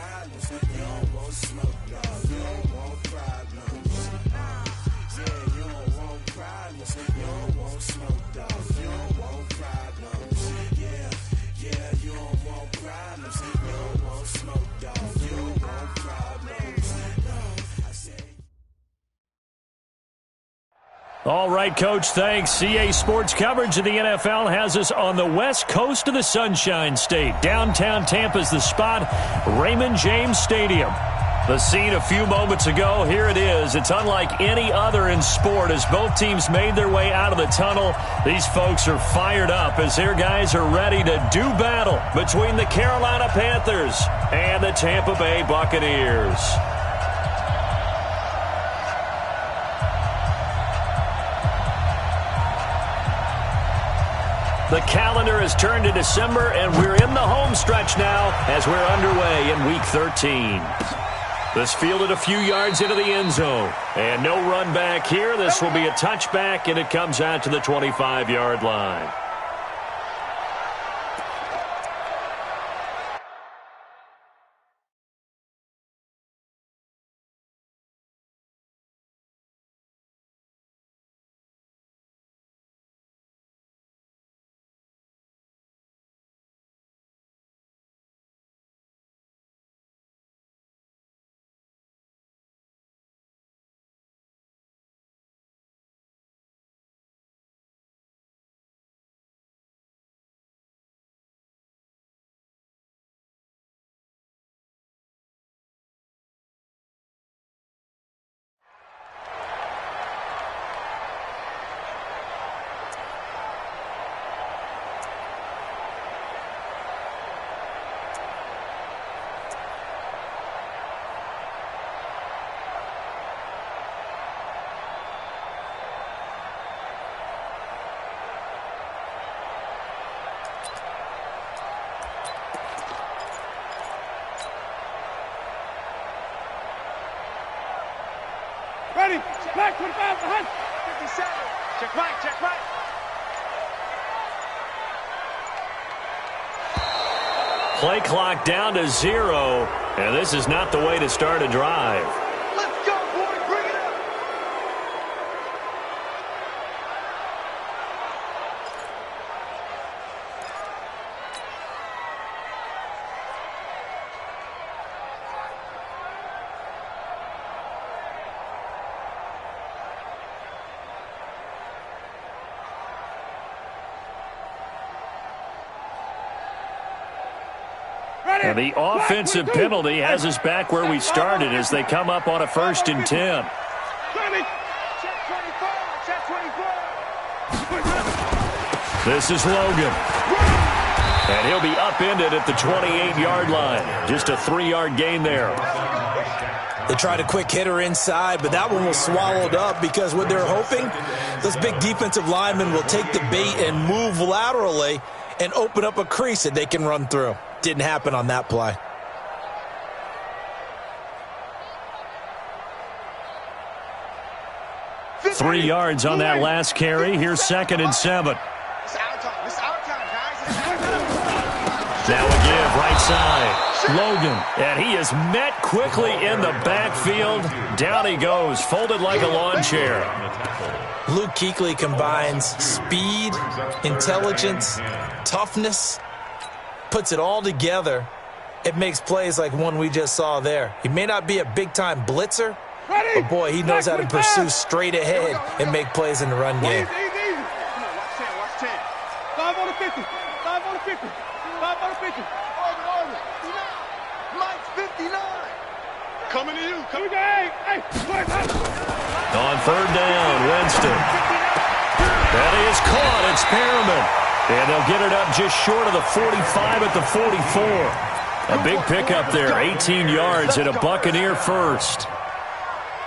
problems. You don't want smoke, dog. You don't want problems. Yeah, you don't want problems. You don't want smoke, dog. You don't want problems. Yeah, you don't want problems. You don't want smoke, dog. You don't want problems. No, I say. All right, Coach, thanks. CA Sports coverage of the NFL has us on the west coast of the Sunshine State. Downtown Tampa's the spot, Raymond James Stadium. The scene a few moments ago, here it is. It's unlike any other in sport as both teams made their way out of the tunnel. These folks are fired up as their guys are ready to do battle between the Carolina Panthers and the Tampa Bay Buccaneers. The calendar has turned to December, and we're in the home stretch now as we're underway in Week 13. This fielded a few yards into the end zone. And no run back here. This will be a touchback, and it comes out to the 25-yard line. Ready, black 25 behind. 57. Check right, check right. Play clock down to 0, and this is not the way to start a drive. Let's go, boy, bring it up. And the offensive penalty has us back where we started as they come up on a 1st and 10. Check 24, check 24. This is Logan. And he'll be upended at the 28-yard line. Just a 3-yard gain there. They tried a quick hitter inside, but that one was swallowed up because what they're hoping, those big defensive linemen will take the bait and move laterally and open up a crease that they can run through. Didn't happen on that play. Three yards on that last carry. Here's 2nd and 7. It's our time. It's our time, guys. Now a give, right side. Logan, and he is met quickly in the backfield. Down he goes, folded like a lawn chair. Luke Kuechly combines speed, intelligence, toughness, puts it all together. It makes plays like one we just saw there. He may not be a big-time blitzer, but boy, he knows how to pursue straight ahead and make plays in the run game. Easy, easy. Come on, watch 10, watch 10. 5 on the 50, 5 on the 50, 5 on the 50. Over. Mike's 59. Coming to you. Come again. Hey. On 3rd down, Winston. That is caught. It's Perriman. And they'll get it up just short of the 45 at the 44. A big pickup there, 18 yards and a Buccaneer first.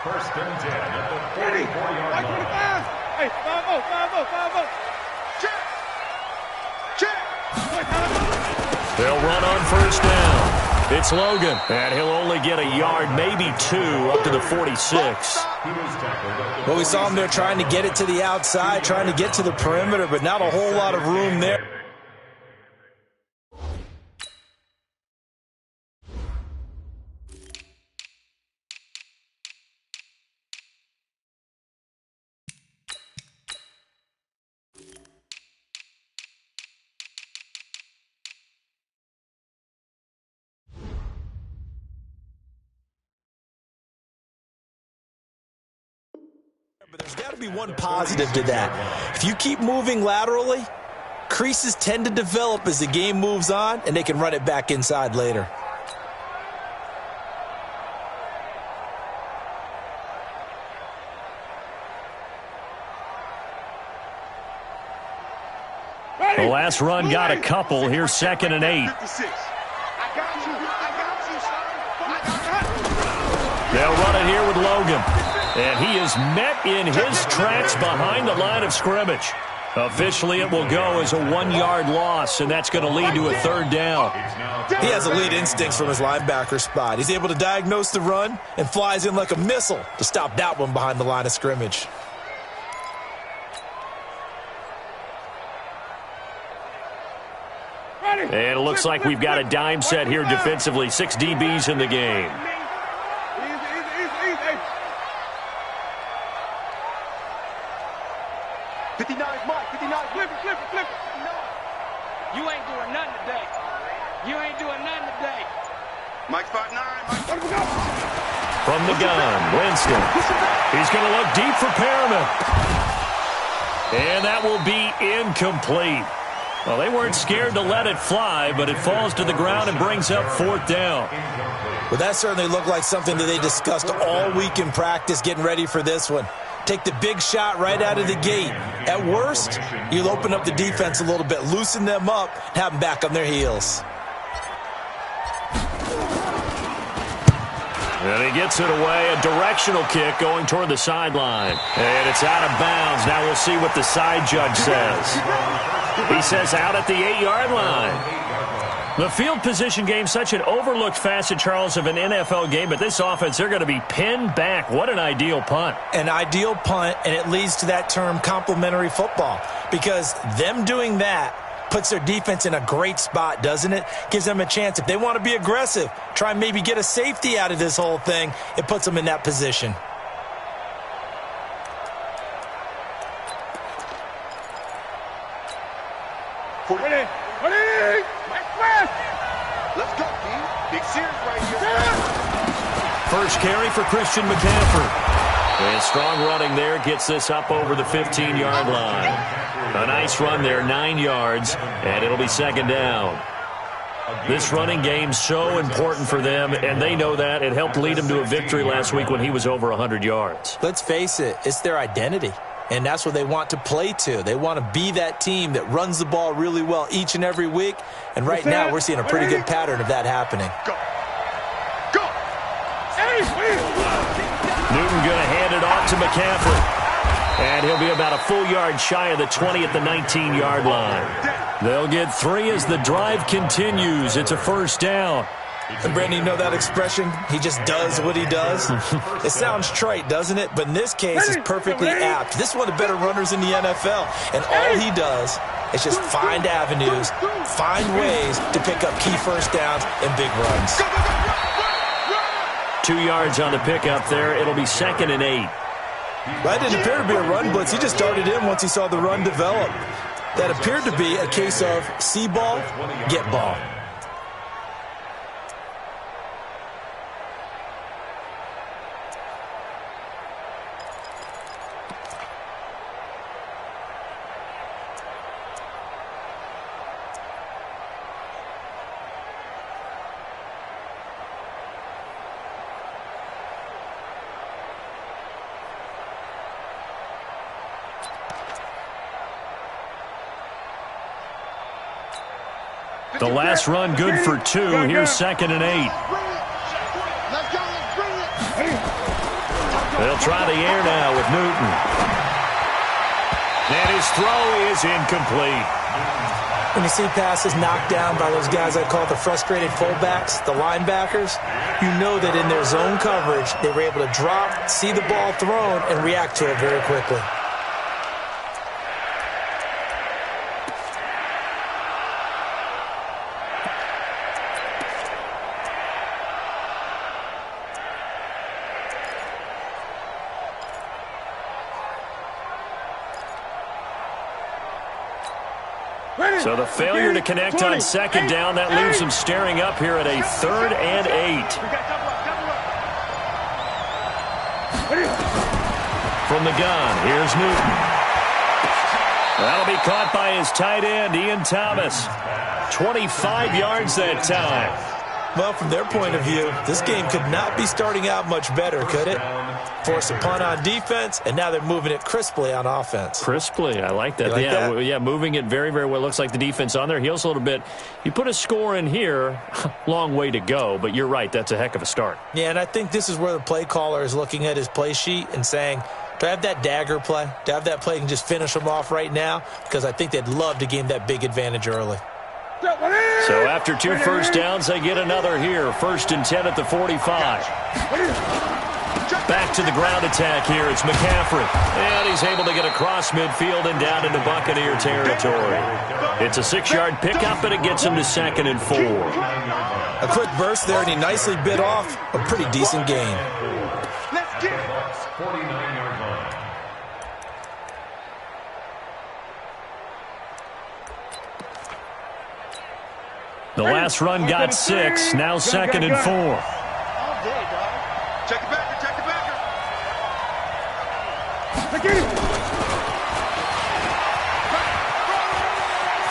1st and 10 at the 44-yard line. Hey, 5-0. Check. They'll run on 1st down. It's Logan, and he'll only get a yard, maybe 2, up to the 46. Well, we saw him there trying to get it to the outside, trying to get to the perimeter, but not a whole lot of room there. but there's got to be one positive to that. If you keep moving laterally, creases tend to develop as the game moves on, and they can run it back inside later. The last run got a couple. Here's 2nd and 8. They'll run it here with Logan. And he is met in his tracks behind the line of scrimmage. Officially, it will go as a 1-yard loss, and that's going to lead to a 3rd down. He has elite instincts from his linebacker spot. He's able to diagnose the run and flies in like a missile to stop that one behind the line of scrimmage. And it looks like we've got a dime set here defensively. 6 DBs in the game. You ain't doing nothing today. You ain't doing nothing today. Mike 5'9". From the gun, Winston. He's going to look deep for Perriman. And that will be incomplete. Well, they weren't scared to let it fly, but it falls to the ground and brings up 4th down. Well, that certainly looked like something that they discussed all week in practice getting ready for this one. Take the big shot right out of the gate. At worst, you'll open up the defense a little bit, loosen them up, and have them back on their heels. And he gets it away, a directional kick going toward the sideline. And it's out of bounds. Now we'll see what the side judge says. He says out at the 8-yard line. The field position game, such an overlooked facet, Charles, of an NFL game, but this offense, they're going to be pinned back. What an ideal punt. An ideal punt, and it leads to that term complementary football, because them doing that puts their defense in a great spot, doesn't it? Gives them a chance. If they want to be aggressive, try and maybe get a safety out of this whole thing, it puts them in that position. Let's go, King. Big series right here. First carry for Christian McCaffrey. And strong running there gets this up over the 15-yard line. A nice run there, 9 yards, and it'll be 2nd down. This running game so important for them, and they know that. It helped lead them to a victory last week when he was over 100 yards. Let's face it, it's their identity. And that's what they want to play to. They want to be that team that runs the ball really well each and every week. And right now, we're seeing a pretty good pattern of that happening. Go. Newton going to hand it off to McCaffrey. And he'll be about a full yard shy of the 20 at the 19-yard line. They'll get 3 as the drive continues. It's a 1st down. And Brandon, you know that expression? He just does what he does. It sounds trite, doesn't it? But in this case, it's perfectly apt. This is one of the better runners in the NFL. And all he does is just find avenues, find ways to pick up key 1st downs and big runs. 2 yards on the pickup there. It'll be 2nd and 8. That didn't appear to be a run blitz. He just darted in once he saw the run develop. That appeared to be a case of see ball, get ball. The last run good for 2. Here's 2nd and 8. They'll try the air now with Newton. And his throw is incomplete. When you see passes knocked down by those guys I call the frustrated fullbacks, the linebackers, you know that in their zone coverage, they were able to drop, see the ball thrown, and react to it very quickly. So the failure to connect on 2nd down, that leaves them staring up here at a 3rd and 8. From the gun, here's Newton. That'll be caught by his tight end, Ian Thomas. 25 yards that time. Well, from their point of view, this game could not be starting out much better, could it? Force a punt on defense, and now they're moving it crisply on offense. Crisply, I like that. Yeah, moving it very, very well. Looks like the defense on their heels a little bit. You put a score in here, long way to go, but you're right, that's a heck of a start. Yeah, and I think this is where the play caller is looking at his play sheet and saying, do I have that dagger play? Do I have that play and just finish them off right now? Because I think they'd love to gain that big advantage early. So after 2 first downs, they get another here. 1st and 10 at the 45. Back to the ground attack here. It's McCaffrey. And he's able to get across midfield and down into Buccaneer territory. It's a 6-yard pickup, and it gets him to 2nd and 4. A quick burst there, and he nicely bit off a pretty decent gain. Let's get it. 49-yard line. The last run got 6. Now 2nd and 4. All day, dog. Check it back. Check it back.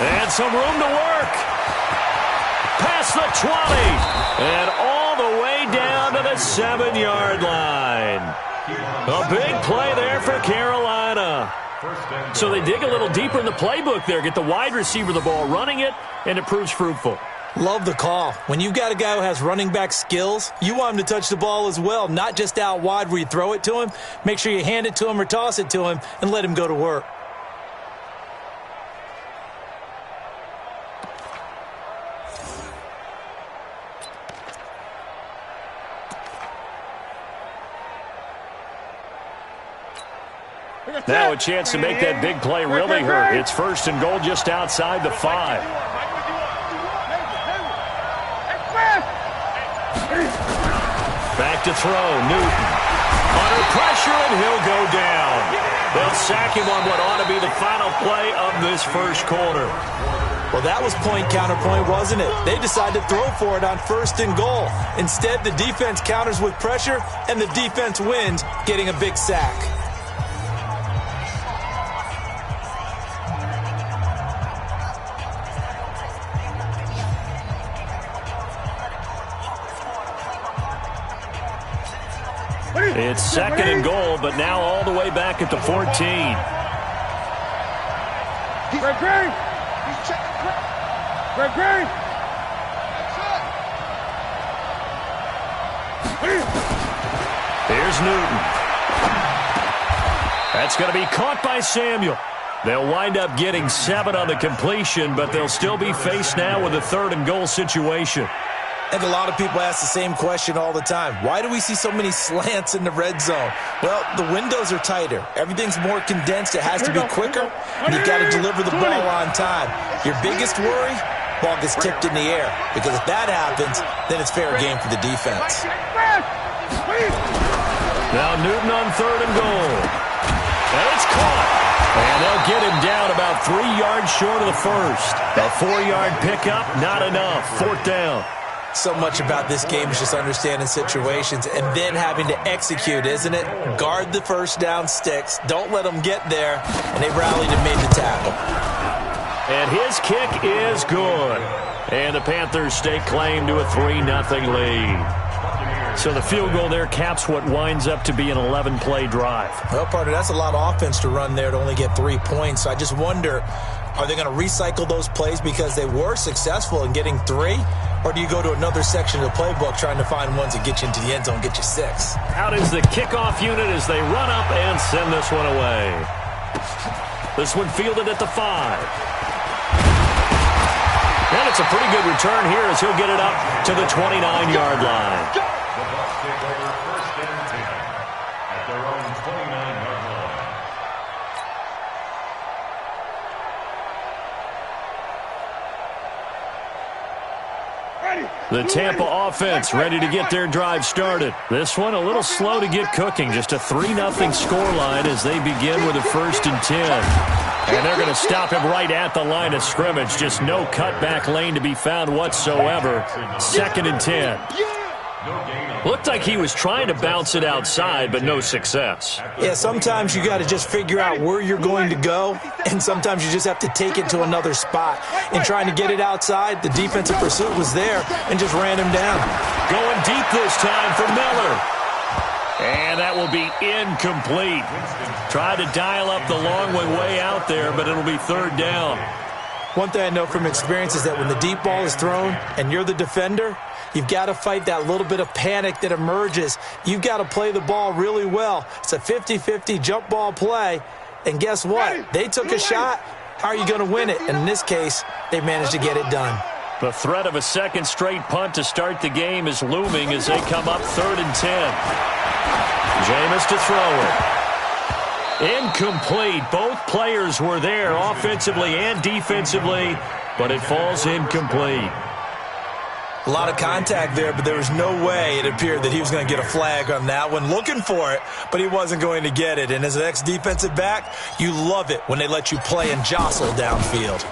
And some room to work. Past the 20. And all the way down to the 7-yard line. A big play there for Carolina. So they dig a little deeper in the playbook there. Get the wide receiver the ball, running it, and it proves fruitful. Love the call. When you've got a guy who has running back skills, you want him to touch the ball as well, not just out wide where you throw it to him. Make sure you hand it to him or toss it to him and let him go to work. Now a chance to make that big play really hurt. It's 1st and goal just outside the 5. Back to throw, Newton. Under pressure, and he'll go down. They'll sack him on what ought to be the final play of this first quarter. Well, that was point counterpoint, wasn't it? They decided to throw for it on 1st and goal. Instead, the defense counters with pressure, and the defense wins, getting a big sack. It's 2nd and goal, but now all the way back at the 14. Greg. He's checking. Greg. Here's Newton. That's going to be caught by Samuel. They'll wind up getting 7 on the completion, but they'll still be faced now with a 3rd and goal situation. I think a lot of people ask the same question all the time. Why do we see so many slants in the red zone? Well, the windows are tighter. Everything's more condensed. It has to be quicker, and you've got to deliver the ball on time. Your biggest worry? Ball gets tipped in the air, because if that happens, then it's fair game for the defense. Now Newton on 3rd and goal. And it's caught. And they'll get him down about 3 yards short of the first. A 4-yard pickup, not enough. 4th down. So much about this game is just understanding situations and then having to execute, isn't it? Guard the first down sticks. Don't let them get there. And they rallied and made the tackle. And his kick is good. And the Panthers stake claim to a 3-0 lead. So the field goal there caps what winds up to be an 11-play drive. Well, partner, that's a lot of offense to run there to only get 3 points. So I just wonder, are they going to recycle those plays because they were successful in getting 3? Or do you go to another section of the playbook trying to find ones that get you into the end zone and get you 6? Out is the kickoff unit as they run up and send this one away. This one fielded at the 5. And it's a pretty good return here as he'll get it up to the 29-yard line. The Bucs take over 1st and 10 at their own 29-yard line. The Tampa offense ready to get their drive started. This one a little slow to get cooking. Just a 3-0 scoreline as they begin with a 1st and 10. And they're going to stop him right at the line of scrimmage. Just no cutback lane to be found whatsoever. 2nd and 10. Looked like he was trying to bounce it outside, but no success. Yeah, sometimes you got to just figure out where you're going to go, and sometimes you just have to take it to another spot. In trying to get it outside, the defensive pursuit was there and just ran him down. Going deep this time for Miller. And that will be incomplete. Tried to dial up the long way out there, but it'll be third down. One thing I know from experience is that when the deep ball is thrown and you're the defender, you've got to fight that little bit of panic that emerges. You've got to play the ball really well. It's a 50-50 jump ball play. And guess what? They took a shot. How are you going to win it? And in this case, they managed to get it done. The threat of a second straight punt to start the game is looming as they come up 3rd and 10. Jameis to throw it. Incomplete. Both players were there offensively and defensively, but it falls incomplete. A lot of contact there, but there was no way it appeared that he was going to get a flag on that one. Looking for it, but he wasn't going to get it. And as an ex-defensive back, you love it when they let you play and jostle downfield.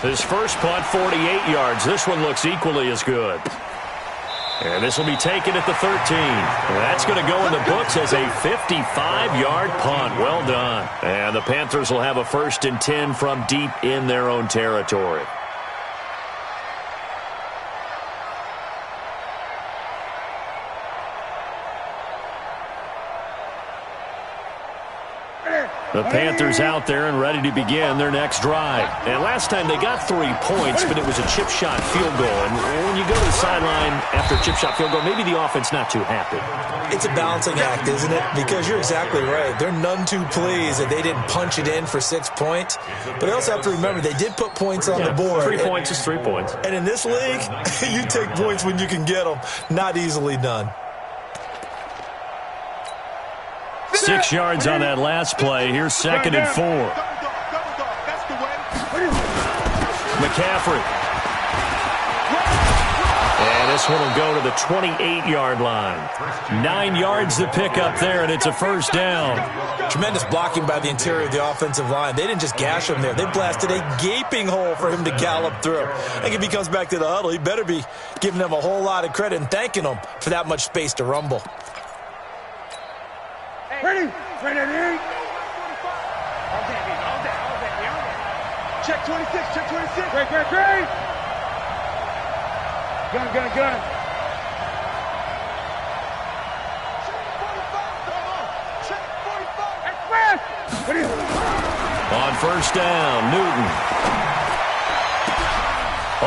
His first punt, 48 yards. This one looks equally as good. And this will be taken at the 13. That's going to go in the books as a 55-yard punt. Well done. And the Panthers will have a 1st and 10 from deep in their own territory. The Panthers out there and ready to begin their next drive. And last time they got 3 points, but it was a chip shot field goal. And when you go to the sideline after a chip shot field goal, maybe the offense not too happy. It's a balancing act, isn't it? Because you're exactly right. They're none too pleased that they didn't punch it in for 6 points. But they also have to remember they did put points on the board. 3 points is 3 points. And in this league, you take points when you can get them. Not easily done. 6 yards on that last play. Here's 2nd and 4. McCaffrey. And this one will go to the 28-yard line. 9 yards to pick up there, and it's a first down. Tremendous blocking by the interior of the offensive line. They didn't just gash him there. They blasted a gaping hole for him to gallop through. I think if he comes back to the huddle, he better be giving them a whole lot of credit and thanking them for that much space to rumble. Ready? Ready? Check 26, check 26. Great. Gun. Check 45. On first down, Newton.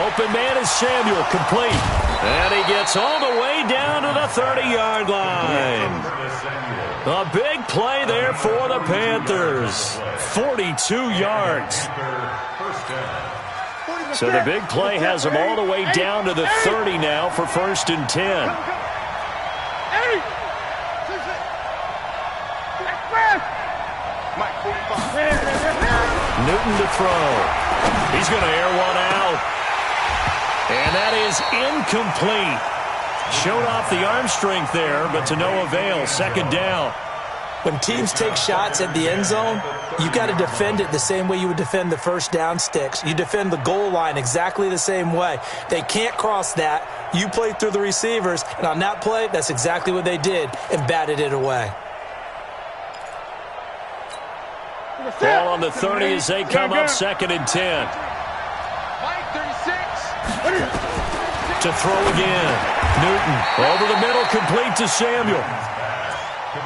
Open man is Samuel, complete. And he gets all the way down to the 30-yard line. A big play there for the Panthers. 42 yards. So the big play has them all the way down to the 30 now for 1st and 10. Newton to throw. He's going to air one out. And that is incomplete. Showed off the arm strength there, but to no avail. 2nd down. When teams take shots at the end zone, you've got to defend it the same way you would defend the first down sticks. You defend the goal line exactly the same way. They can't cross that. You play through the receivers, and on that play, that's exactly what they did and batted it away. Ball on the 30 as they come up 2nd and 10. To throw again. Newton over the middle, complete to Samuel.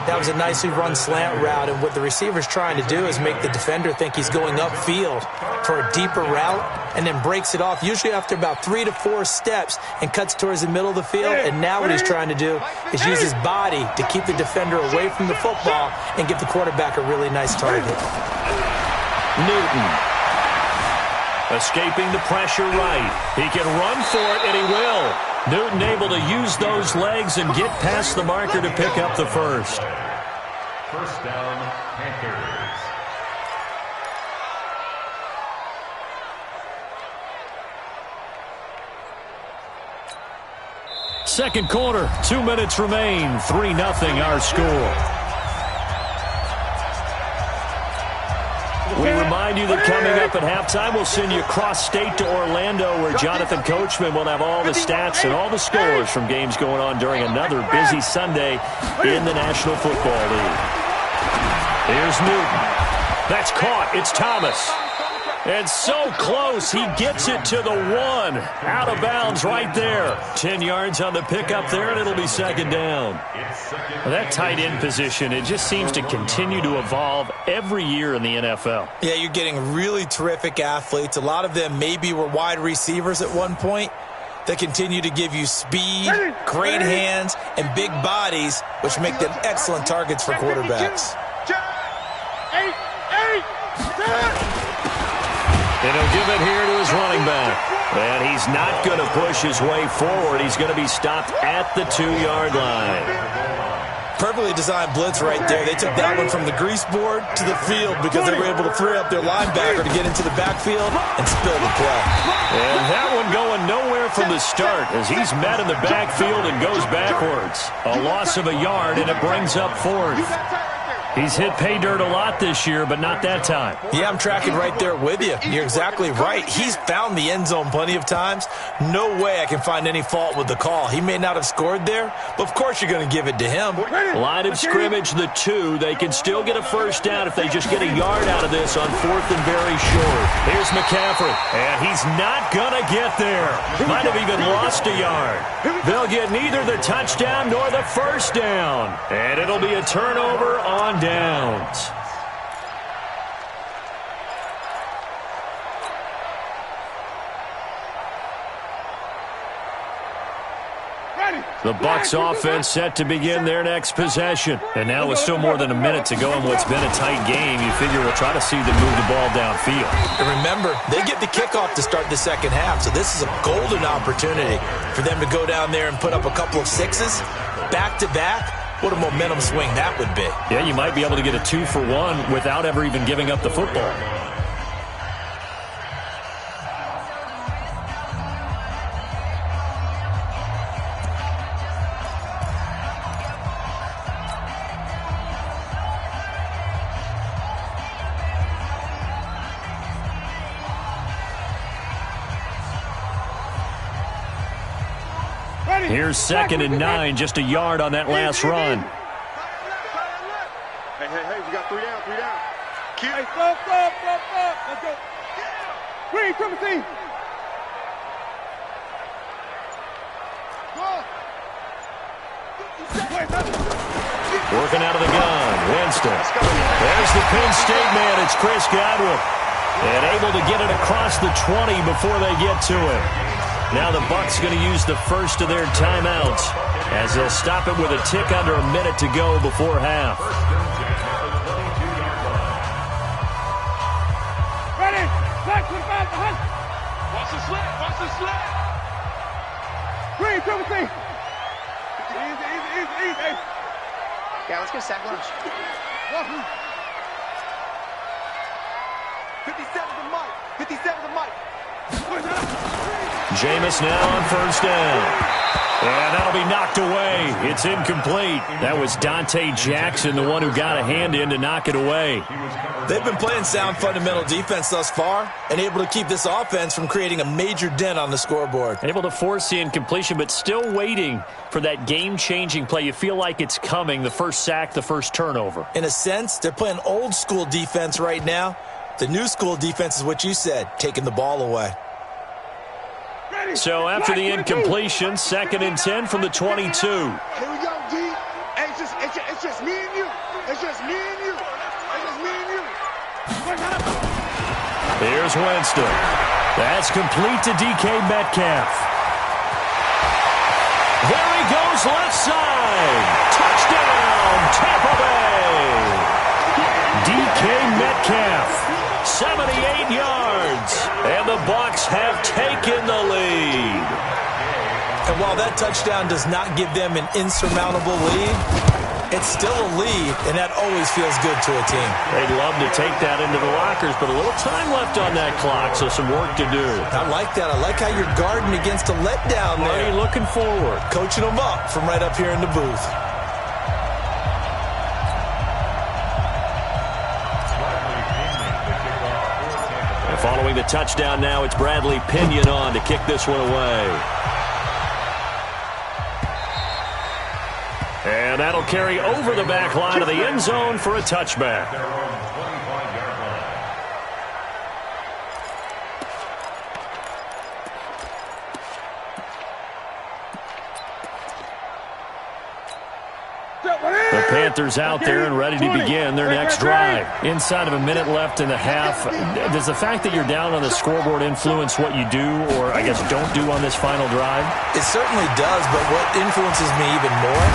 That was a nicely run slant route, and what the receiver's trying to do is make the defender think he's going upfield for a deeper route and then breaks it off, usually after about 3 to 4 steps, and cuts towards the middle of the field. And now what he's trying to do is use his body to keep the defender away from the football and give the quarterback a really nice target. Newton escaping the pressure right. He can run for it, and he will. Newton able to use those legs and get past the marker to pick up the first. First down, Panthers. Second quarter, 2 minutes remain. 3-0 our score. We remind you you that coming up at halftime, we'll send you cross-state to Orlando, where Jonathan Coachman will have all the stats and all the scores from games going on during another busy Sunday in the National Football League. Here's Newton. That's caught. It's Thomas. And so close, he gets it to the 1. Out of bounds right there. 10 yards on the pickup there, and it'll be second down. Well, that tight end position, it just seems to continue to evolve every year in the NFL. Yeah, you're getting really terrific athletes. A lot of them maybe were wide receivers at one point. They continue to give you speed, great hands, and big bodies, which make them excellent targets for quarterbacks. And he'll give it here to his running back. And he's not going to push his way forward. He's going to be stopped at the 2-yard line. Perfectly designed blitz right there. They took that one from the grease board to the field because they were able to free up their linebacker to get into the backfield and spill the play. And that one going nowhere from the start as he's met in the backfield and goes backwards. A loss of a yard, and it brings up 4th. He's hit pay dirt a lot this year, but not that time. Yeah, I'm tracking right there with you. You're exactly right. He's found the end zone plenty of times. No way I can find any fault with the call. He may not have scored there, but of course you're going to give it to him. Line of scrimmage, the 2. They can still get a first down if they just get a yard out of this on 4th and very short. Here's McCaffrey, and he's not going to get there. Might have even lost a yard. They'll get neither the touchdown nor the first down, and it'll be a turnover on downs. The Bucs offense set to begin their next possession. And now with still more than a minute to go in what's been a tight game, you figure we'll try to see them move the ball downfield. And remember, they get the kickoff to start the second half, so this is a golden opportunity for them to go down there and put up a couple of 6s back-to-back. What a momentum swing that would be. Yeah, you might be able to get a 2-for-1 without ever even giving up the football. Here's 2nd and 9, just a yard on that last run. Hey, we got 3 down. Hey, stop. Let's go. Green, come and see. Working out of the gun, Winston. There's the Penn State man, it's Chris Godwin. And able to get it across the 20 before they get to it. Now the Bucs going to use the first of their timeouts as they'll stop it with a tick under a minute to go before half. Ready? Black 25 behind. Watch the slip. Green, come and see. Easy. Yeah, let's get sack lunch. 57 to Mike. Jameis now on first down. And that'll be knocked away. It's incomplete. That was Dante Jackson, the one who got a hand in to knock it away. They've been playing sound fundamental defense thus far and able to keep this offense from creating a major dent on the scoreboard. Able to force the incompletion, but still waiting for that game-changing play. You feel like it's coming, the first sack, the first turnover. In a sense, they're playing old-school defense right now. The new school defense is what you said, taking the ball away. So after the incompletion, 2nd and 10 from the 22. Here we go, D. Hey, it's just me and you. Here's Winston. That's complete to DK Metcalf. There he goes, left side. Touchdown, Tampa Bay. DK Metcalf, 78 yards. And the Bucs have taken the lead. And while that touchdown does not give them an insurmountable lead, it's still a lead, and that always feels good to a team. They'd love to take that into the lockers, but a little time left on that clock, so some work to do. I like that. I like how you're guarding against a letdown there. Already looking forward. Coaching them up from right up here in the booth. Following the touchdown now, it's Bradley Pinion on to kick this one away. And that'll carry over the back line of the end zone for a touchback. The Panthers out there and ready to begin their next drive. Inside of a minute left in the half, does the fact that you're down on the scoreboard influence what you do, or I guess don't do on this final drive? It certainly does, but what influences me even more?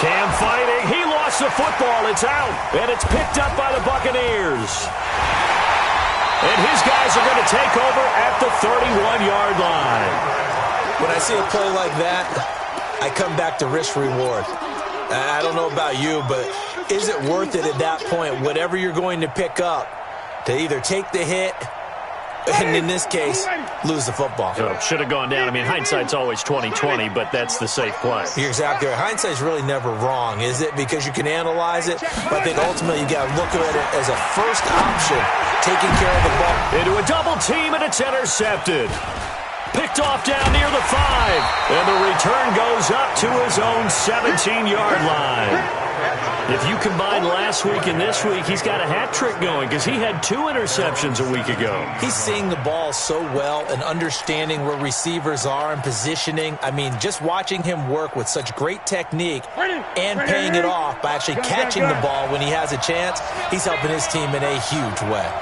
Cam fighting. He lost the football. It's out, and it's picked up by the Buccaneers. And his guys are going to take over at the 31-yard line. When I see a play like that, I come back to risk-reward. I don't know about you, but is it worth it at that point, whatever you're going to pick up, to either take the hit and, in this case, lose the football? Oh, should have gone down. I mean, hindsight's always 20/20, but that's the safe play. You're exactly right. Hindsight's really never wrong, is it? Because you can analyze it, but I think ultimately you got to look at it as a first option, taking care of the ball. Into a double team, and it's intercepted. Picked off down near the 5. And the return goes up to his own 17-yard line. If you combine last week and this week, he's got a hat trick going because he had 2 interceptions a week ago. He's seeing the ball so well and understanding where receivers are and positioning. I mean, just watching him work with such great technique and paying it off by actually catching the ball when he has a chance, he's helping his team in a huge way.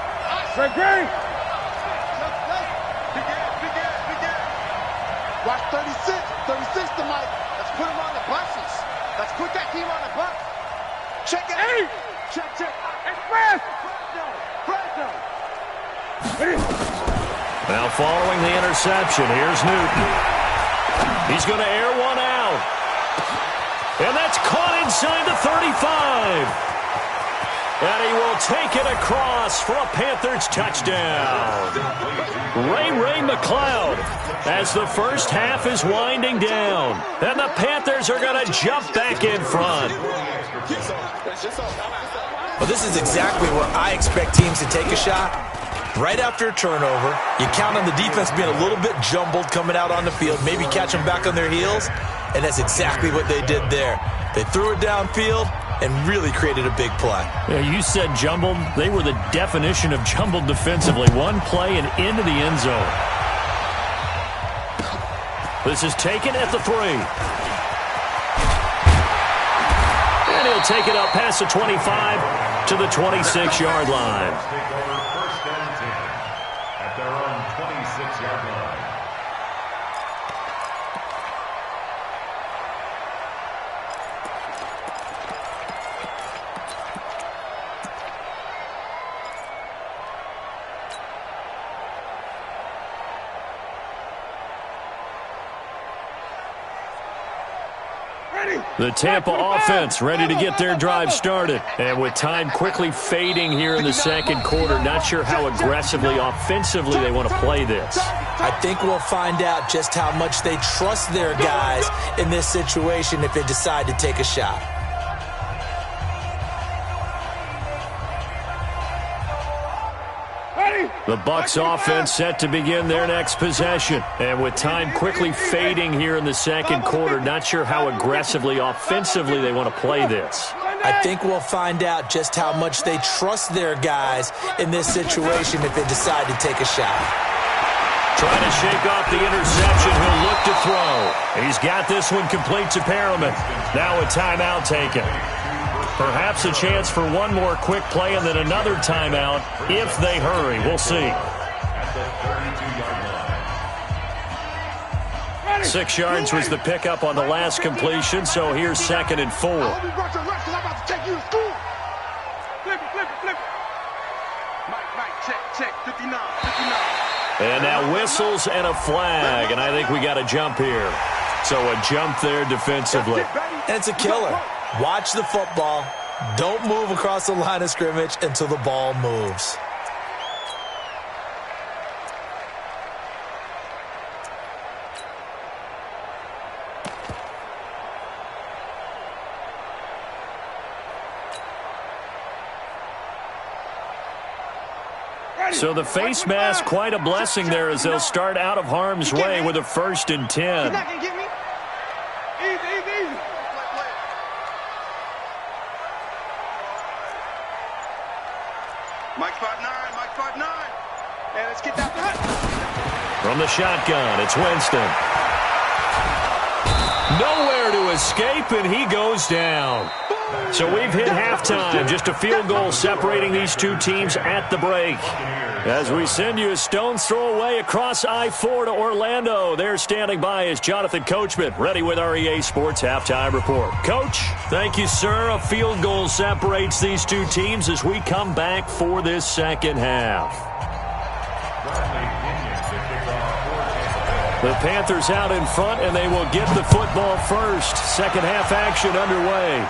Watch 36. 36 to Mike. Let's put him on the buses. Let's put that team on the bus. Check it. Hey. Check. Express. Now following the interception, here's Newton. He's going to air one out. And that's caught inside the 35. And he will take it across for a Panthers touchdown. Ray McLeod as the first half is winding down. And the Panthers are going to jump back in front. Well, this is exactly where I expect teams to take a shot. Right after a turnover, you count on the defense being a little bit jumbled coming out on the field, maybe catch them back on their heels, and that's exactly what they did there. They threw it downfield and really created a big play. Yeah, you said jumbled. They were the definition of jumbled defensively. One play and into the end zone. This is taken at the 3. And he'll take it up past the 25 to the 26-yard line. Take over first and 10 at their own 26-yard line. The Tampa offense ready to get their drive started. And with time quickly fading here in the second quarter, not sure how aggressively, offensively they want to play this. I think we'll find out just how much they trust their guys in this situation if they decide to take a shot. The Bucs offense set to begin their next possession. And with time quickly fading here in the second quarter, not sure how aggressively, offensively they want to play this. I think we'll find out just how much they trust their guys in this situation if they decide to take a shot. Trying to shake off the interception, he'll look to throw. He's got this one complete to Perriman. Now a timeout taken. Perhaps a chance for one more quick play and then another timeout if they hurry. We'll see. 6 yards was the pickup on the last completion, so here's 2nd and 4. And now whistles and a flag, and I think we got a jump here. So a jump there defensively. And it's a killer. Watch the football. Don't move across the line of scrimmage until the ball moves. So the face mask, quite a blessing there as they'll start out of harm's way with a 1st and 10. You're not gonna get me. Easy. Mike 5'9". Hey, let's get that. From the shotgun, it's Winston. Nowhere to escape, and he goes down. So we've hit halftime, just a field goal separating these two teams at the break. As we send you a stone's throw away across I-4 to Orlando, there standing by is Jonathan Coachman, ready with our EA Sports Halftime Report. Coach, thank you, sir. A field goal separates these two teams as we come back for this second half. The Panthers out in front, and they will get the football first. Second half action underway.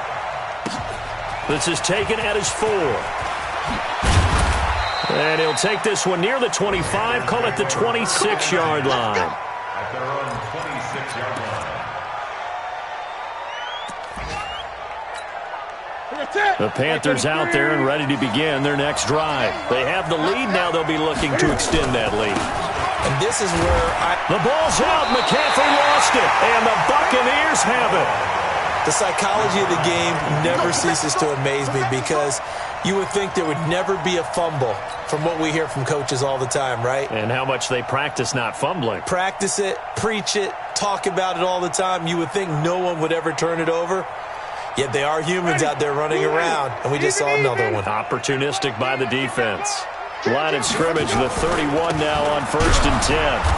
This is taken at his 4. And he'll take this one near the 25, call it the 26-yard line. At their own 26-yard line. The Panthers out there and ready to begin their next drive. They have the lead now. They'll be looking to extend that lead. And this is where The ball's out. McCaffrey lost it. And the Buccaneers have it. the psychology of the game never ceases to amaze me, because you would think there would never be a fumble from what we hear from coaches all the time, right? And how much they practice not fumbling. Practice it, preach it, talk about it all the time. You would think no one would ever turn it over. Yet they are humans out there running around, and we just saw another one. Opportunistic by the defense. Line of scrimmage, the 31 now on 1st and 10.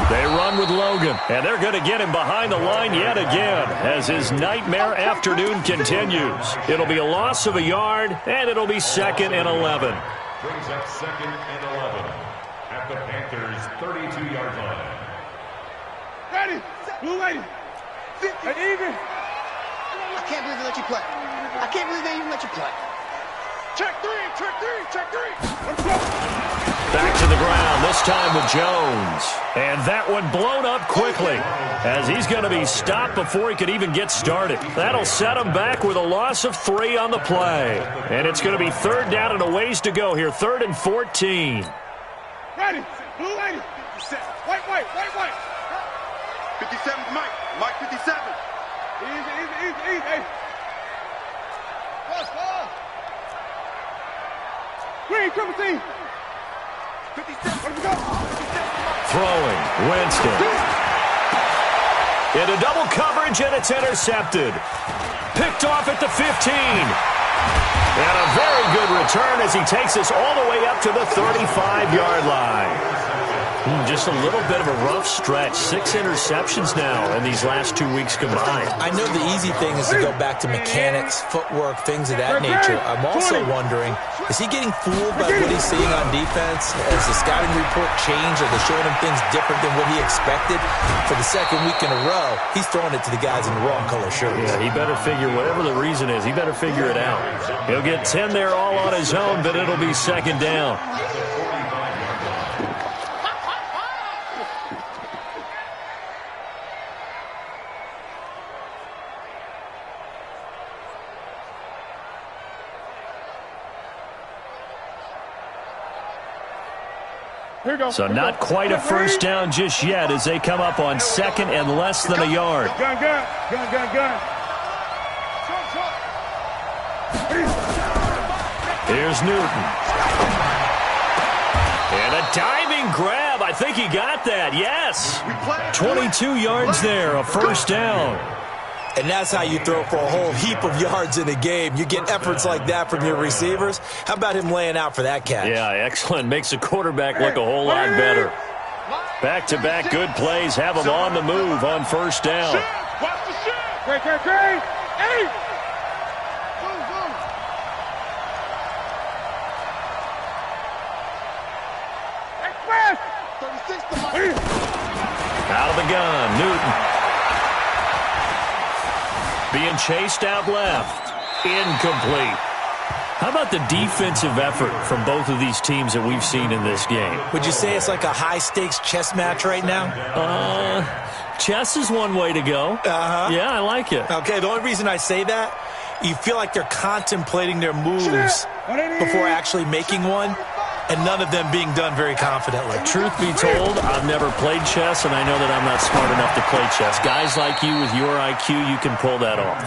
They run with Logan, and they're going to get him behind the line yet again as his nightmare afternoon continues. It'll be a loss of a yard, and it'll be 2nd and 11. Brings up 2nd and 11 at the Panthers' 32-yard line. Ready. Blue lady. And even. I can't believe they let you play. I can't believe they even let you play. Check three. Back to the ground, this time with Jones. And that one blown up quickly as he's going to be stopped before he could even get started. That'll set him back with a loss of 3 on the play. And it's going to be 3rd down and a ways to go here, 3rd and 14. Ready. Blue lady. White. 57's Mike. Mike 57. Easy. Hey. Ball. Green, triple team. 57. Let's go. Throwing, Winston. Into double coverage, and it's intercepted. Picked off at the 15. And a very good return as he takes us all the way up to the 35-yard line. Just a little bit of a rough stretch. 6 interceptions now in these last 2 weeks combined. I know the easy thing is to go back to mechanics, footwork, things of that nature. I'm also wondering, is he getting fooled by what he's seeing on defense? Has the scouting report changed? Are they showing him things different than what he expected? For the 2nd week in a row, he's throwing it to the guys in the wrong color shirts. Yeah, he better figure, whatever the reason is, he better figure it out. He'll get 10 there all on his own, but it'll be 2nd down. So not quite a 1st down just yet as they come up on 2nd and less than a yard. Gun. Here's Newton. And a diving grab. I think he got that. Yes. 22 yards there, a 1st down. And that's how you throw for a whole heap of yards in a game. You get efforts like that from your receivers. How about him laying out for that catch? Yeah, excellent. Makes the quarterback look a whole lot better. Back-to-back good plays have him on the move on 1st down. Watch the shit. Great. Hey. Boom. Express. 36 to Mike. Out of the gun, Newton. Being chased out left. Incomplete. How about the defensive effort from both of these teams that we've seen in this game? Would you say it's like a high-stakes chess match right now? Chess is one way to go. Yeah, I like it. Okay, the only reason I say that, you feel like they're contemplating their moves before actually making one. and none of them being done very confidently. Truth be told, I've never played chess, and I know that I'm not smart enough to play chess. Guys like you with your IQ, you can pull that off.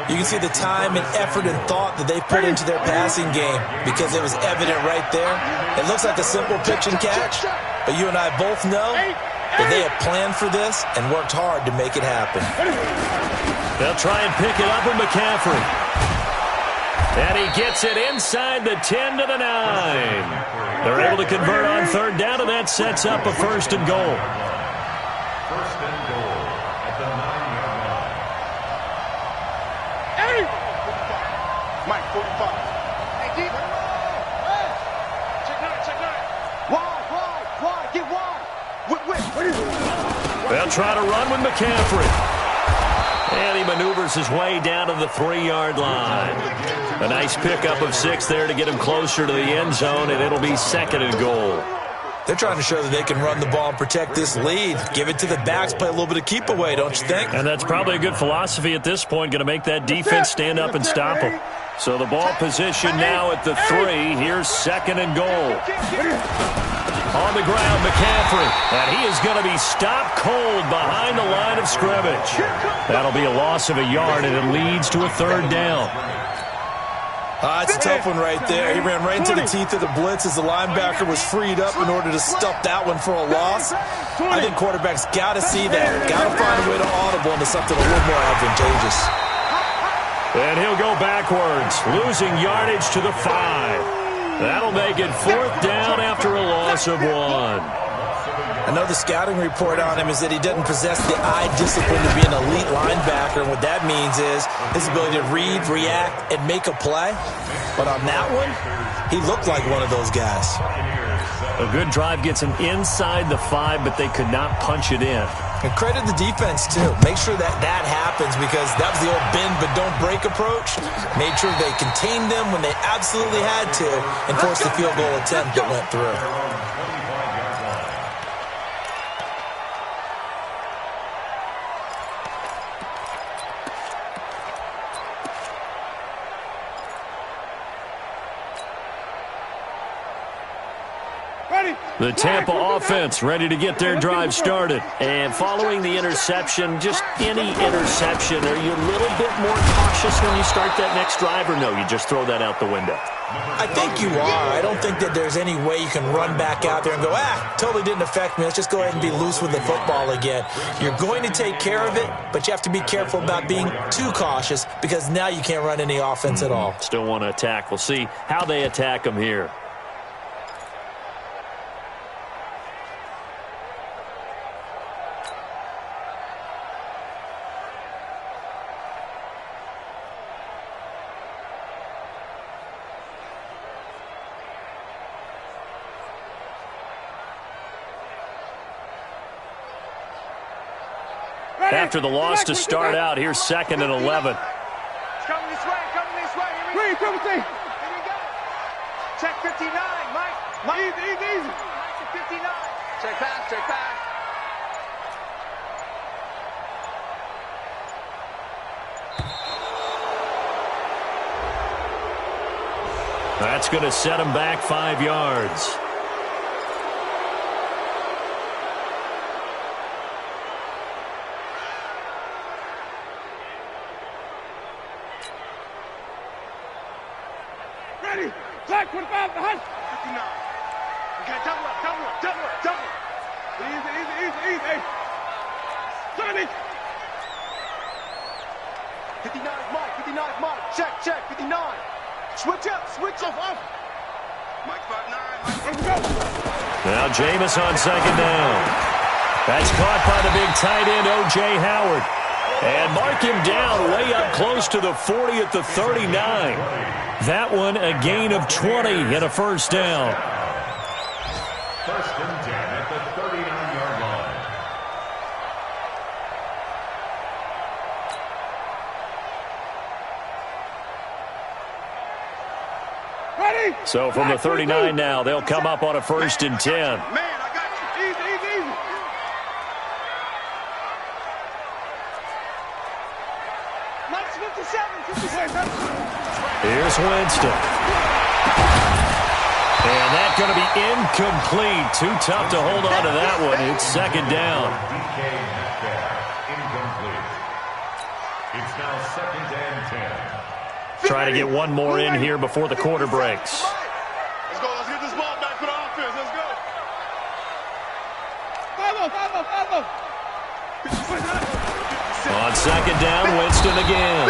You can see the time and effort and thought that they put into their passing game because it was evident right there. It looks like a simple pitch and catch, but you and I both know that they have planned for this and worked hard to make it happen. They'll try and pick it up with McCaffrey. And he gets it inside the 10 to the 9. They're able to convert on third down, and that sets up a 1st and goal. First and goal at the 9-yard line. Hey! Mike, 45. Hey, deep. Check nine. Wide. Get wide. They'll try to run with McCaffrey. And he maneuvers his way down to the 3-yard line. A nice pickup of 6 there to get him closer to the end zone, and it'll be 2nd and goal. They're trying to show that they can run the ball and protect this lead. Give it to the backs, play a little bit of keep away, don't you think? And that's probably a good philosophy at this point, going to make that defense stand up and stop them. So the ball position now at the 3. Here's 2nd and goal. On the ground, McCaffrey. And he is going to be stopped cold behind the line of scrimmage. That'll be a loss of a yard, and it leads to a 3rd down. It's a tough one right there. He ran right into the teeth of the blitz as the linebacker was freed up in order to stuff that one for a loss. I think quarterbacks got to see that. Got to find a way to audible into something a little more advantageous. And he'll go backwards, losing yardage to the 5. That'll make it 4th down after a loss of 1. I know the scouting report on him is that he doesn't possess the eye discipline to be an elite linebacker. And what that means is his ability to read, react, and make a play. But on that one, he looked like one of those guys. A good drive gets him inside the 5, but they could not punch it in. And credit the defense, too. Make sure that that happens because that was the old bend but don't break approach. Made sure they contained them when they absolutely had to and forced the field goal attempt that went through. The Tampa offense ready to get their drive started. And following the interception, just any interception, are you a little bit more cautious when you start that next drive, or no, you just throw that out the window? I think you are. I don't think that there's any way you can run back out there and go, totally didn't affect me. Let's just go ahead and be loose with the football again. You're going to take care of it, but you have to be careful about being too cautious because now you can't run any offense at all. Still want to attack. We'll see how they attack them here. After the loss to start out, here's 2nd and 11. Coming this way. Here we go. Check 59, Mike. Easy. Mike to 59. Check pass. That's going to set him back 5 yards. Flag 45 behind. 59. Okay, double up. Easy. 30. 59's Mike. Check. 59. Switch off. Mike 5'9". Let's go. Now Jameis on 2nd down. That's caught by the big tight end, O.J. Howard. And mark him down way up close to the 40 at the 39. That one a gain of 20 and a 1st down. 1st and 10 at the 39-yard line. Ready? So from the 39 now, they'll come up on a 1st and 10. Man, I got you. Easy. Mike's 57. Here's Winston. And that's going to be incomplete. Too tough to hold on to that one. It's second down. Incomplete. It's now second and 10. Trying to get one more in here before the quarter breaks. Let's go. Let's get this ball back for the offense. Let's go. On second down, Winston again.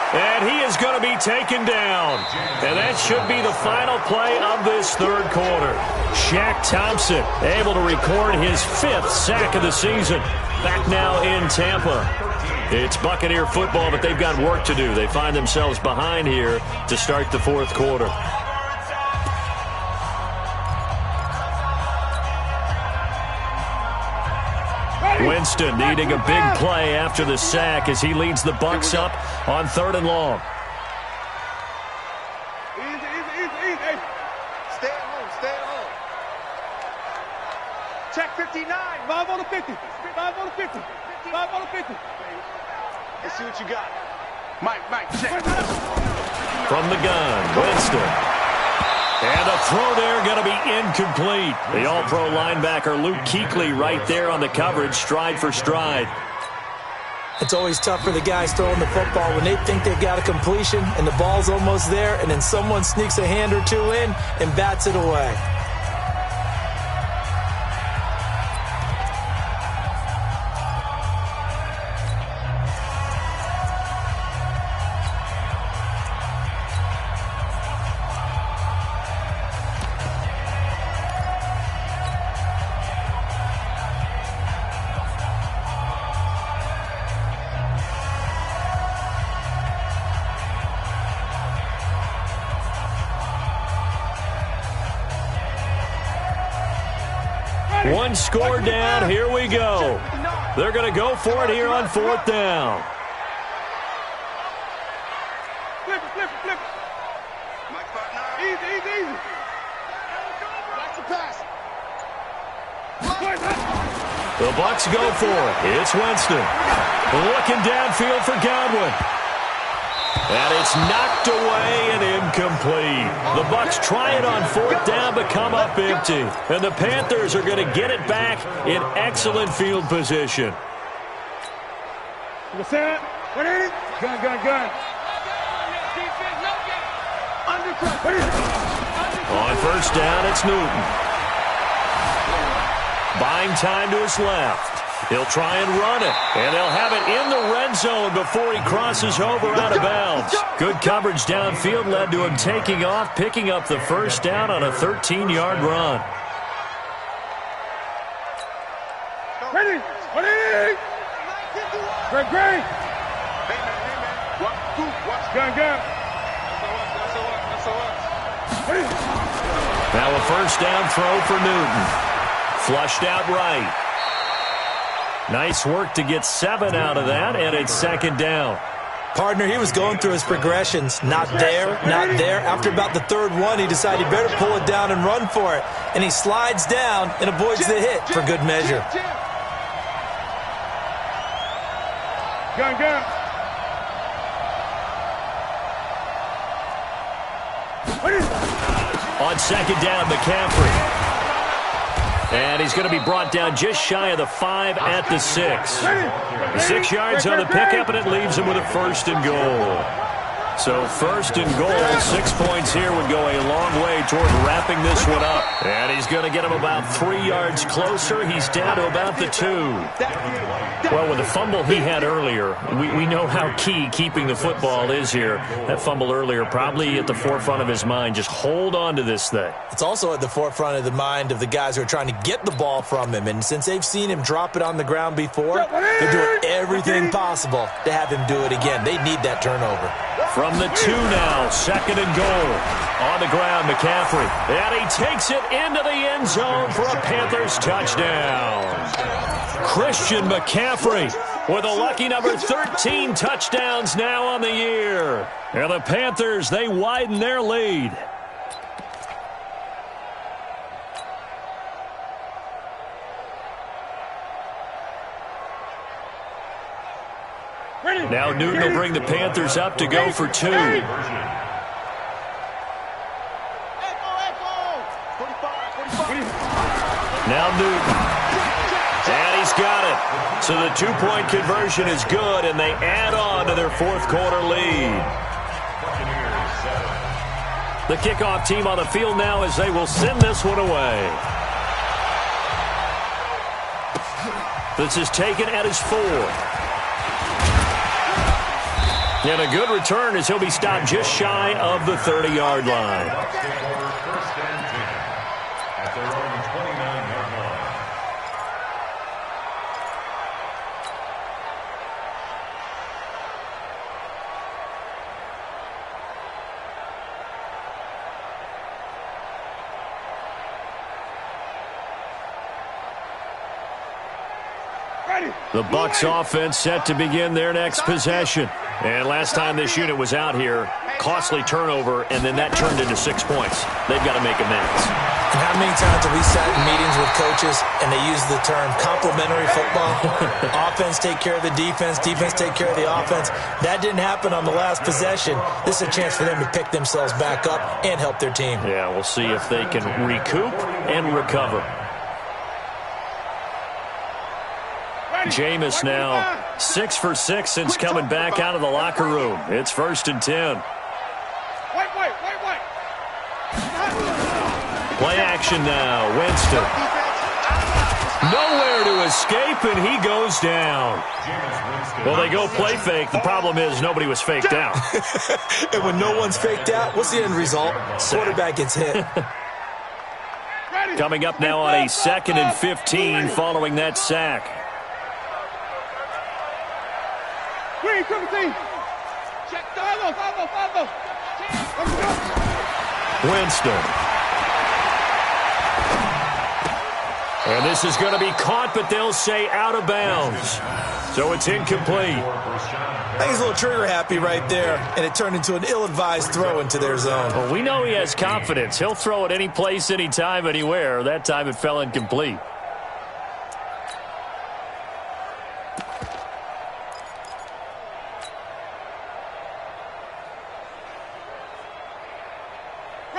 And he is going to be taken down. And that should be the final play of this third quarter. Shaq Thompson able to record his 5th sack of the season. Back now in Tampa. It's Buccaneer football, but they've got work to do. They find themselves behind here to start the fourth quarter. Winston needing a big play after the sack as he leads the Bucs up on 3rd and long. Easy. Stay at home. Check 59. 5 on the 50. 5 on the 50. 5 on the 50. Let's see what you got. Mike, check. From the gun, Winston. And a throw there going to be incomplete. The all-pro linebacker Luke Kuechly right there on the coverage, stride for stride. It's always tough for the guys throwing the football when they think they've got a completion and the ball's almost there, and then someone sneaks a hand or two in and bats it away. One score down. Here we go. They're going to go for it here on 4th down. Flip it. Easy. Watch the pass. The Bucs go for it. It's Winston. Looking downfield for Godwin. And it's knocked away and incomplete. The Bucs try it on 4th down but come up empty. And the Panthers are going to get it back in excellent field position. Gun. On 1st down, it's Newton. Buying time to his left. He'll try and run it, and they'll have it in the red zone before he crosses over out of bounds. Good coverage downfield led to him taking off, picking up the 1st down on a 13-yard run. Ready. Great. Hey, man. Watch. Gun. Now a 1st down throw for Newton. Flushed out right. Nice work to get 7 out of that, and it's 2nd down. Partner, he was going through his progressions. Not there. After about the 3rd one, he decided he better pull it down and run for it. And he slides down and avoids the hit for good measure. Gun. On 2nd down, McCaffrey. And he's going to be brought down just shy of the 5 at the 6. 6 yards on the pickup, and it leaves him with a 1st and goal. So 1st and goal, 6 points here would go a long way toward wrapping this one up. And he's going to get him about 3 yards closer. He's down to about the 2. Well, with the fumble he had earlier, we know how key keeping the football is here. That fumble earlier probably at the forefront of his mind. Just hold on to this thing. It's also at the forefront of the mind of the guys who are trying to get the ball from him. And since they've seen him drop it on the ground before, they're doing everything possible to have him do it again. They need that turnover. From the 2 now, 2nd and goal. On the ground, McCaffrey. And he takes it into the end zone for a Panthers touchdown. Christian McCaffrey with a lucky number 13 touchdowns now on the year. And the Panthers, they widen their lead. Now Newton will bring the Panthers up to go for 2. Now Newton. And he's got it. So the two-point conversion is good, and they add on to their fourth-quarter lead. The kickoff team on the field now as they will send this one away. This is taken at his 4. And a good return as he'll be stopped just shy of the 30-yard line. First and 10 at their own 29-yard line. The Bucs offense set to begin their next possession. And last time this unit was out here, costly turnover, and then that turned into 6 points. They've got to make amends. And how many times have we sat in meetings with coaches and they use the term complementary football? Offense take care of the defense, defense take care of the offense. That didn't happen on the last possession. This is a chance for them to pick themselves back up and help their team. Yeah, we'll see if they can recoup and recover. Jameis now 6 for 6 since coming back out of the locker room. It's 1st and 10. Play action now. Winston. Nowhere to escape, and he goes down. Well, they go play fake. The problem is nobody was faked out. And when no one's faked out, what's the end result? Quarterback gets hit. Coming up now on a 2nd and 15 following that sack. Winston. And this is going to be caught, but they'll say out of bounds. So it's incomplete. I think he's a little trigger happy right there, and it turned into an ill-advised throw into their zone. Well, we know he has confidence. He'll throw it any place, anytime, anywhere. That time it fell incomplete.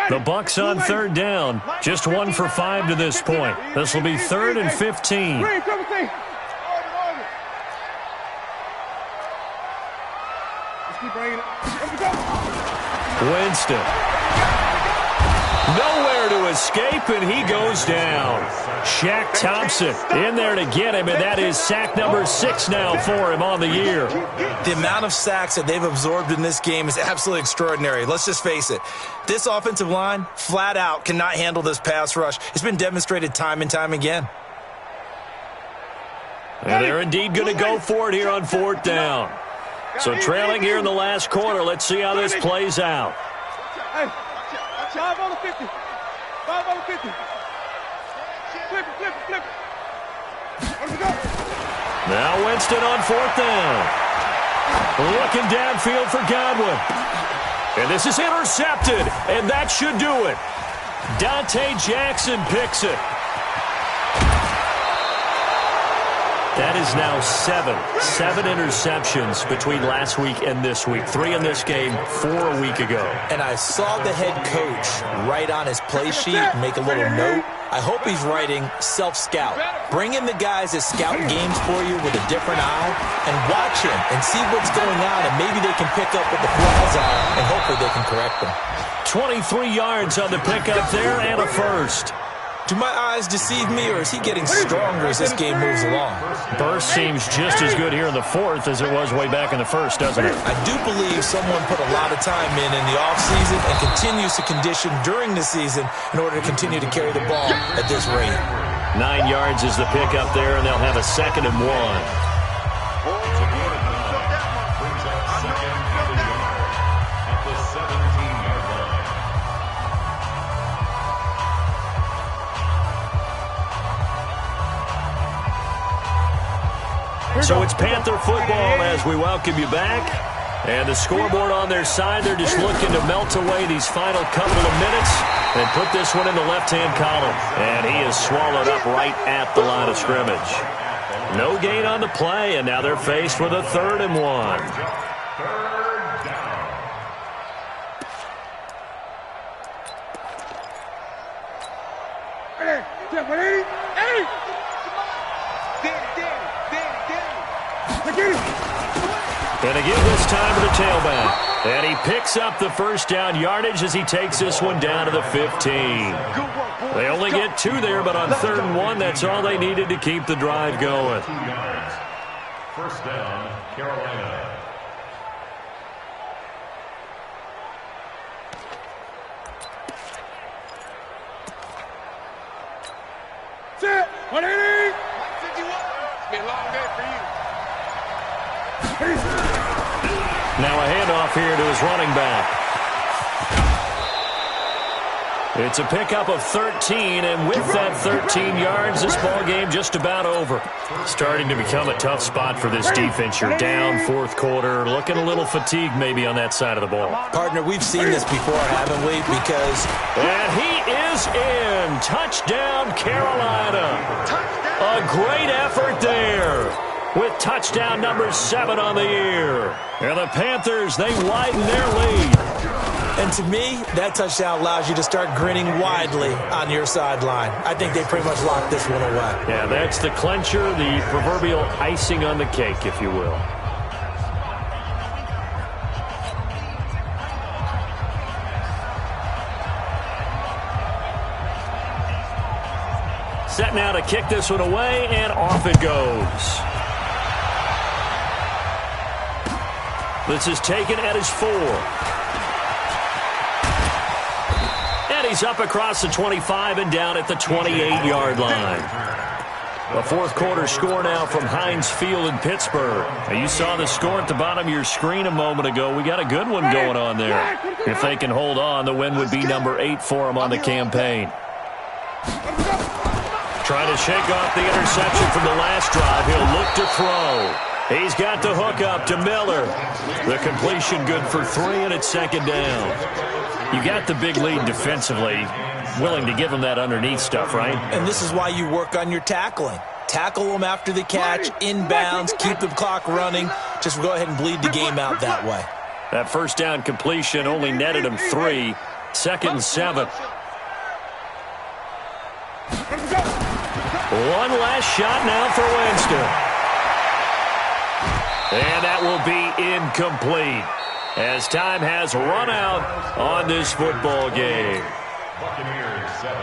The Bucs on 3rd down. Just 1 for 5 to this point. This will be 3rd and 15. Winston. Nowhere to escape, and he goes down. Shaq Thompson in there to get him, and that is sack number 6 now for him on the year. The amount of sacks that they've absorbed in this game is absolutely extraordinary. Let's just face it. This offensive line, flat out, cannot handle this pass rush. It's been demonstrated time and time again. And they're indeed going to go for it here on 4th down. So trailing here in the last quarter, let's see how this plays out. 5 on the 50. 5 on the 50. Flip it. Let's go. Now Winston on 4th down. Looking downfield for Godwin. And this is intercepted, and that should do it. Dante Jackson picks it. That is now 7 interceptions between last week and this week. 3 in this game, 4 a week ago. And I saw the head coach write on his play sheet, make a little note. I hope he's writing self-scout. Bring in the guys that scout games for you with a different eye and watch him and see what's going on, and maybe they can pick up what the flaws are, and hopefully they can correct them. 23 yards on the pickup there and a first. Do my eyes deceive me, or is he getting stronger as this game moves along? Burst seems just as good here in the 4th as it was way back in the 1st, doesn't it? I do believe someone put a lot of time in the offseason and continues to condition during the season in order to continue to carry the ball at this rate. 9 yards is the pickup there, and they'll have a 2nd and 1. So it's Panther football as we welcome you back. And the scoreboard on their side, they're just looking to melt away these final couple of minutes and put this one in the left-hand column. And he is swallowed up right at the line of scrimmage. No gain on the play, and now they're faced with a 3rd and 1. Gonna give this time to the tailback. And he picks up the first down yardage as he takes this one down to the 15. They only get 2 there, but on 3rd and 1, that's all they needed to keep the drive going. 2 yards. First down, Carolina. Set. 180. 51. It's been a long day for you. Now a handoff here to his running back. It's a pickup of 13, and with that 13 yards, this ball game just about over. Starting to become a tough spot for this defense. You're down 4th quarter, looking a little fatigued maybe on that side of the ball. Partner, we've seen this before, haven't we? Because... And he is in. Touchdown, Carolina. A great effort there, with touchdown number 7 on the year. And the Panthers, they widen their lead. And to me, that touchdown allows you to start grinning widely on your sideline. I think they pretty much locked this one away. Yeah, that's the clincher, the proverbial icing on the cake, if you will. Set now to kick this one away, and off it goes. This is taken at his 4. And he's up across the 25 and down at the 28-yard line. A 4th quarter score now from Heinz Field in Pittsburgh. Now, you saw the score at the bottom of your screen a moment ago. We got a good one going on there. If they can hold on, the win would be number 8 for them on the campaign. Trying to shake off the interception from the last drive. He'll look to throw. He's got the hook up to Miller. The completion good for 3, and it's 2nd down. You got the big lead defensively. Willing to give him that underneath stuff, right? And this is why you work on your tackling. Tackle them after the catch, inbounds, keep the clock running. Just go ahead and bleed the game out that way. That first down completion only netted him 3. 2nd and 7. One last shot now for Winston. And that will be incomplete, as time has run out on this football game. Buccaneers 7,